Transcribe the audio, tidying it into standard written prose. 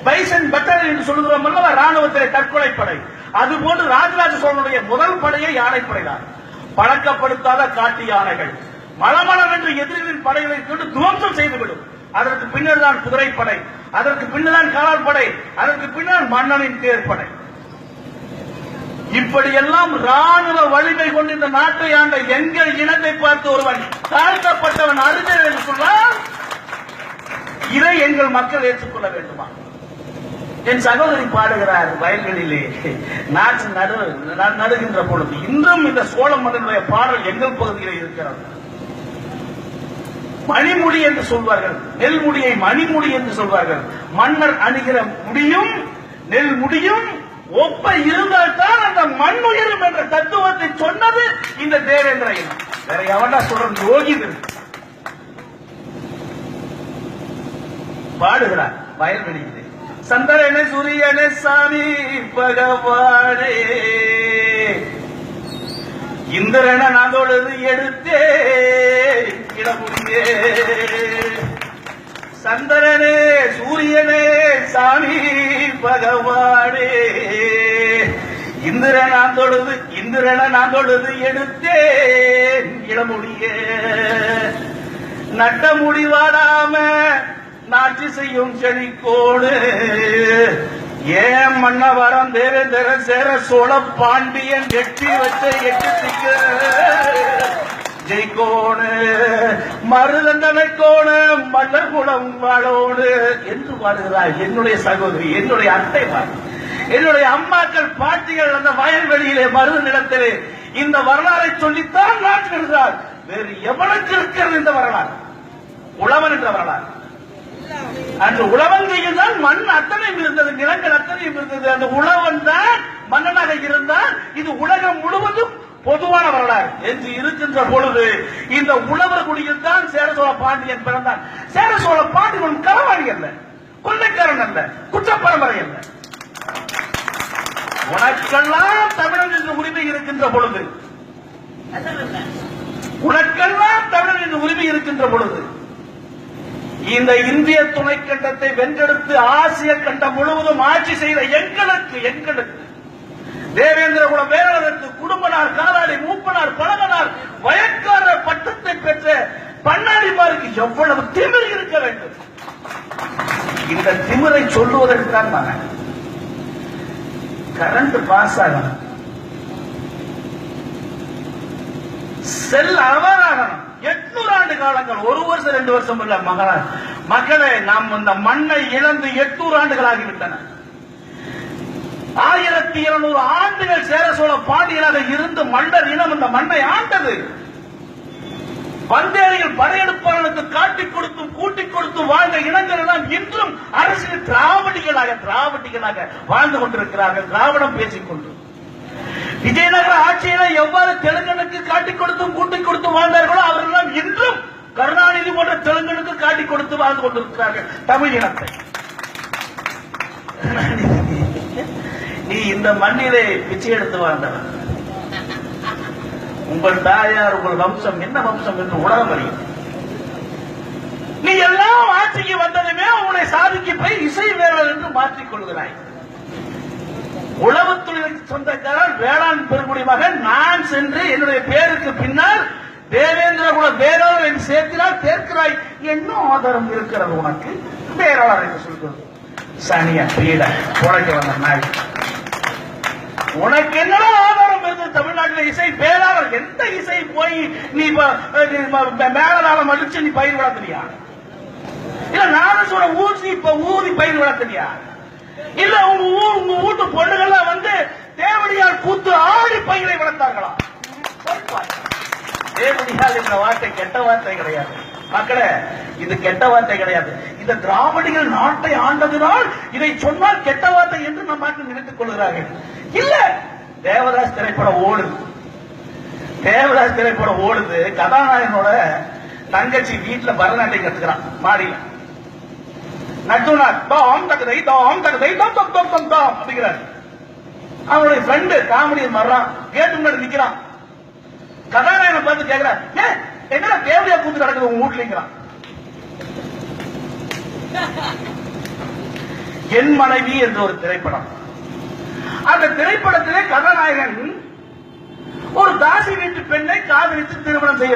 Bison butter என்று சொல்லுகிறோம் அல்லவா, ராணுவத்திலே தற்கொலை படை. அதுபோன்று ராஜராஜ சோழனுடைய முதல் படையை யானைப்படை தான். பழக்கப்படுத்தாத காட்டு யானைகள் மளமளம் என்று எதிரிகளின் படைகளை கொண்டு துவம்சம் செய்துவிடும். அதற்கு பின்னர் தான் குதிரைப்படை, அதற்கு பின்னர் தான் காலாட்படை, அதற்கு பின்னர் மன்னனின் தேர்ப்படை. இப்படியெல்லாம் ராணுவ வலிமை கொண்டு இந்த நாட்டை ஆண்ட எங்கள் இனத்தை பார்த்து ஒருவன் தாழ்த்தப்பட்டவன் அறிஞர் என்று சொன்னால் இதை எங்கள் மக்கள் ஏற்றுக்கொள்ள வேண்டுமா? என் சகோதரி பாடுகிறார், வயல்களிலே நாற்று நடுகின்ற பொழுது இன்றும் இந்த சோழ மன்னனுடைய பாடல் எங்கள் பகுதியில் இருக்கிறது. மணிமுடி என்று சொல்வார்கள், நெல் முடியை மணிமுடி என்று சொல்வார்கள். மன்னர் அணிகிற முடியும் நெல் முடியும் ஒப்ப இருந்தால்தான் அந்த மண் உயரும் என்ற தத்துவத்தை சொன்னது இந்த தேவேந்திர இனம். வேற எவனா சொல்ற யோகி பாடுகிறார் வயல்வெளியிலே. சந்திரனே சூரியனே சாமி பகவானே, இந்திரன நாதொழுது எடுத்தே இடமுடியே. சந்திரனே சூரியனே சாமி பகவானே, இந்திரன நாதொழுது எடுத்தே இடமுடியே. நட்ட முடிவாடாம நாட்சி செய்யும் செழிக்கோடு ஏன் மன்னவரம் தேவேந்திர சேர சோழ பாண்டியன் எட்டி வச்ச எட்டு திக்கு ஜெய்கோணு மருதண்டனை கோணு மன்னர் குலம் வாழோடு என்று பாடுகிறார். என்னுடைய சகோதரி, என்னுடைய அத்தை, என்னுடைய அம்மாக்கள் பாட்டிகள் அந்த வயல்வெளியிலே மருத நிலத்திலே இந்த வரலாறை சொல்லித்தான் நாட்டுகிறார். வேறு எவனுக்கு இருக்கிறது இந்த வரலாறு? உழவன் என்ற வரலாறு. அந்த உழவங்கையில் தான் மண் அத்தனையும் இருந்தது, நிலங்கள் அத்தனையும் இருந்தது. அந்த உழவன் தான் மன்னனாக இருந்தால் இது உலகம் முழுவதும் பொதுவான வரலாறு என்று இருக்கின்ற பொழுது இந்த உழவர் குடியில் தான் சேர சோழ பாண்டியன் பிறந்தான். சேர சோழ பாண்டியன் களவாணி அல்ல, கொள்ளைக்காரன் அல்ல, குற்றப்பரம்பரை அல்ல. உனக்கெல்லாம் தமிழன் என்ற உரிமை இருக்கின்ற பொழுது, உனக்கெல்லாம் தமிழன் என்ற உரிமை இருக்கின்ற பொழுது இந்த இந்திய துணைக்கண்டத்தை வென்றெடுத்து ஆசிய கண்டம் முழுவதும் ஆட்சி செய்த எங்களுக்கு தேவேந்திர குல வேளாளருக்கு குடும்பனார், காலாளி, மூப்பனார், பழகனார், வயற்காரர் பட்டத்தை பெற்ற பண்ணாடிமாருக்கு எவ்வளவு திமிர் இருக்க வேண்டும்? இந்த திமிரை சொல்லுவதற்கு தான் நான் கரண்ட் பாஸ் ஆகணும், செல் அவராகணும். 800 ஆண்டு காலங்கள், ஒரு வருஷம் 2 வருஷம் இல்ல மகளே, நாம் இந்த மண்ணை இழந்து 800 ஆண்டுகள் ஆகிவிட்டன. 1200 ஆண்டுகள் சேர சோழ பாண்டியனாக இருந்து மன்னர் இனம் இந்த மண்ணை ஆண்டது. வந்தேரியில் படையெடுப்பாளர்களுக்கு காட்டிக் கொடுத்தும் கூட்டிக் கொடுத்தும் வாழ்ந்த இனங்கள் எல்லாம் இன்றும் அரசியல் திராவிடிகளாக வாழ்ந்து கொண்டிருக்கிறார்கள், திராவிடம் பேசிக்கொண்டு. விஜயநகர ஆட்சியில எவ்வாறு தெலுங்கனுக்கு காட்டிக் கொடுத்தும் கூட்டிக் கொடுத்து வாழ்ந்தார்களோ அவர்கள் இன்றும் கருணாநிதி போன்ற தெலுங்கனுக்கு காட்டிக் கொடுத்து வாழ்ந்து கொண்டிருக்கிறார்கள் தமிழ் இனத்தை. நீ இந்த மண்ணிலே பிச்சை எடுத்து வாழ்ந்தவர், உங்கள் தாயார், உங்கள் வம்சம் என்ன வம்சம் என்று உலகம் அறியும். நீ எல்லாம் ஆட்சிக்கு வந்ததுமே உன்னை சாதிக்கு போய் இசை வேளாளர் என்று மாற்றிக் கொள்கிறாய். உளவு தொழிலுக்கு சொந்தக்காரர் வேளாண் பெருங்குடி மகன் நான் சென்று என்னுடைய பேருக்கு பின்னால் தேவேந்திர குல வேளாளர் என்று சேர்க்கிறார், தேர்க்கிறாய். என்ன ஆதாரம் இருக்கிறது உனக்கு வேளாளர் என்று சொல்கிறது? சனிய பீட உழைக்க வந்த நாய், உனக்கு என்ன ஆதாரம் இருந்தது? தமிழ்நாட்டில் இசை வேளாளர் எந்த இசை போய் நீ மேலாளம் அடிச்சு நீ பயிர் வளர்த்துறியா? இல்ல நானும் சொல்ற ஊதி பயிர் வளர்த்துறியா? இல்ல உங்க வீட்டு பொண்ணுகள்லாம் வந்து தேவடியால் கூத்து ஆடி பயிரை வளர்த்தார்களா? தேவடியால் என்ற வார்த்தை கெட்ட வார்த்தை கிடையாது மக்களே, இது கெட்ட வார்த்தை கிடையாது. இந்த திராவிடிகள் நாட்டை ஆண்டதினால் இதை சொன்னால் கெட்ட வார்த்தை என்று நம் மக்கள் நினைத்துக் கொள்கிறார்கள். இல்ல, தேவதாஸ் திரைப்படம் ஓடுது. கதாநாயகனோட தங்கச்சி வீட்டுல பரதநாட்டியம் கத்துக்கிறான் மாடியில. நட்டுனார் தாம் தகுதை தாம் தகுதை தாம் தம் தம் தம் தாம் அப்படிங்கிறார். அவனுடைய ஃப்ரெண்டு காமெடியன் வர்றான், கேட்டு முன்னாடி நிக்கிறான். கதாநாயகனை பார்த்து கேட்கிறார், ஏன் என்ன தேவையா கூத்து நடக்குது உங்க வீட்டுலங்கிறான். என் மனைவி என்ற ஒரு திரைப்படம். அந்த திரைப்படத்திலே கதாநாயகன் ஒரு தாசி வீட்டு பெண்ணை காதலித்து திருமணம் செய்ய